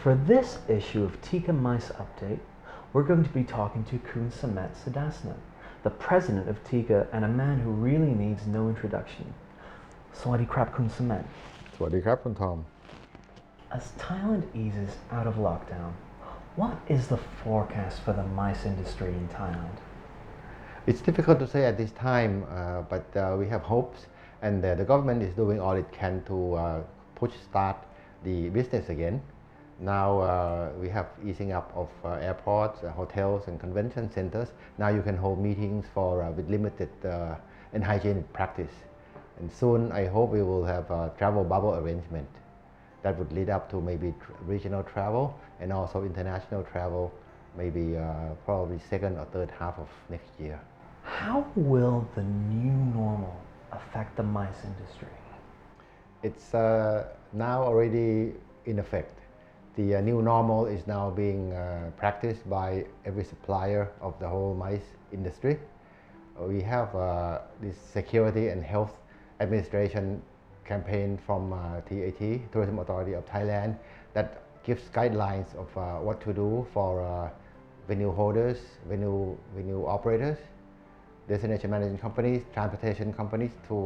For this issue of TICA Mice Update, we're going to be talking to Sumate Sudasna, the president of TICA and a man who really needs no introduction. Sawadi krap Kun Sumate. สวัสดีครับคุณทอม As Thailand eases out of lockdown, what is the forecast for the mice industry in Thailand? It's difficult to say at this time, but we have hopes, and the government is doing all it can to push start the business again. Now we have easing up of airports, hotels, and convention centers. Now you can hold meetings for with limited and hygienic practice. And soon, I hope we will have a travel bubble arrangement that would lead up to maybe regional travel and also international travel, maybe probably second or third half of next year. How will the new normal affect the mice industry? It's now already in effect. The new normal is now being practiced by every supplier of the whole mice industry. We have this Security and Health Administration campaign from TAT, Tourism Authority of Thailand, that gives guidelines of what to do for venue holders, venue operators, destination management companies, transportation companies to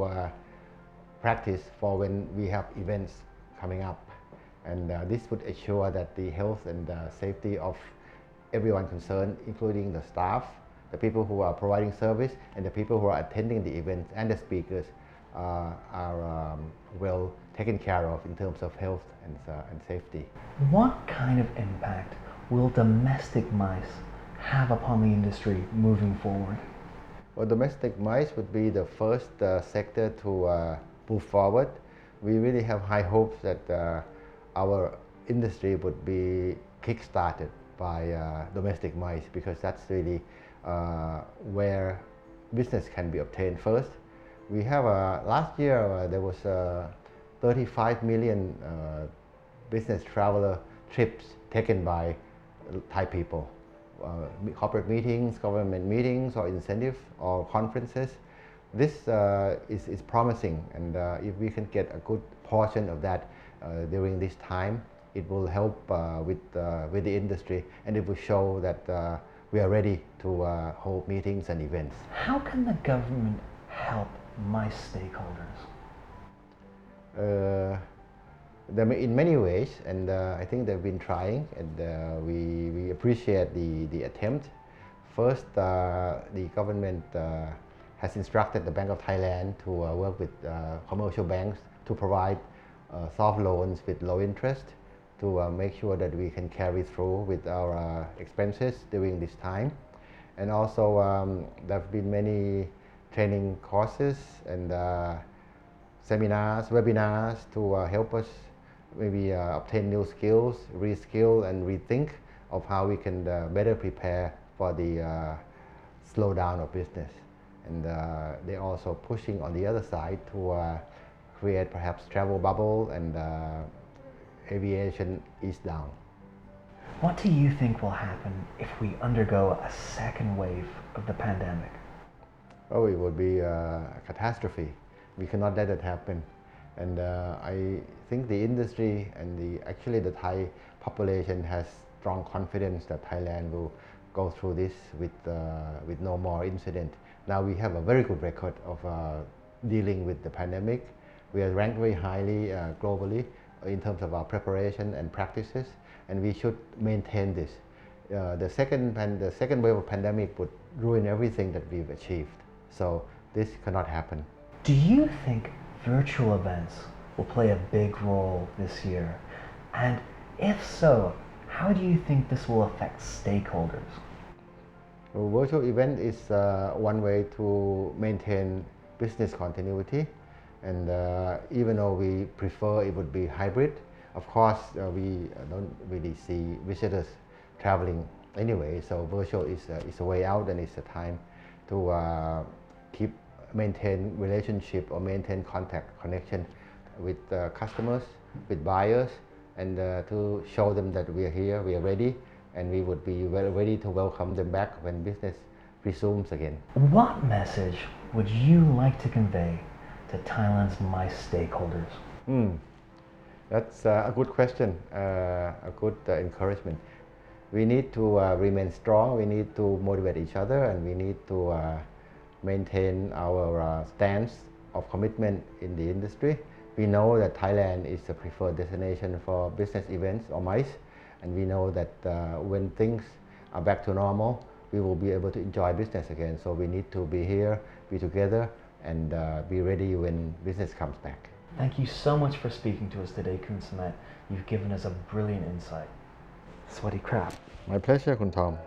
practice for when we have events coming up. And this would ensure that the health and safety of everyone concerned, including the staff, the people who are providing service, and the people who are attending the events and the speakers are well taken care of in terms of health and safety. What kind of impact will domestic mice have upon the industry moving forward? Well, domestic mice would be the first sector to move forward. We really have high hopes that our industry would be kick-started by domestic mice, because that's really where business can be obtained first. We have last year there was 35 million business traveler trips taken by Thai people. Corporate meetings, government meetings, or incentives, or conferences. This is promising, and if we can get a good portion of that during this time, it will help with the industry, and it will show that we are ready to hold meetings and events. How can the government help mice stakeholders? In many ways, and I think they've been trying, and we appreciate the attempt. First, the government has instructed the Bank of Thailand to work with commercial banks to provide soft loans with low interest to make sure that we can carry through with our expenses during this time. And also there have been many training courses and seminars, webinars to help us maybe obtain new skills, reskill and rethink of how we can better prepare for the slowdown of business. And they're also pushing on the other side to create perhaps travel bubble and aviation ease down. What do you think will happen if we undergo a second wave of the pandemic? Oh, it would be a catastrophe. We cannot let it happen. And I think the industry and actually the Thai population has strong confidence that Thailand will go through this with no more incident. Now we have a very good record of dealing with the pandemic. We are ranked very highly globally in terms of our preparation and practices, and we should maintain this. The second wave of pandemic would ruin everything that we've achieved. So this cannot happen. Do you think virtual events will play a big role this year? And if so, how do you think this will affect stakeholders? Well, virtual event is one way to maintain business continuity, and even though we prefer it would be hybrid, of course we don't really see visitors traveling anyway, so virtual is a way out, and it's a time to maintain relationship or maintain connection with customers, with buyers, and to show them that we are here, we are ready, and we would be ready to welcome them back when business resumes again. What message would you like to convey to Thailand's mice stakeholders? That's a good question, a good encouragement. We need to remain strong, we need to motivate each other, and we need to maintain our stance of commitment in the industry. We know that Thailand is a preferred destination for business events or MICE, and we know that when things are back to normal, we will be able to enjoy business again. So we need to be here, be together, and be ready when business comes back. Thank you so much for speaking to us today, Kun Sumate. You've given us a brilliant insight. Sweaty crap. My pleasure, Kun Tom.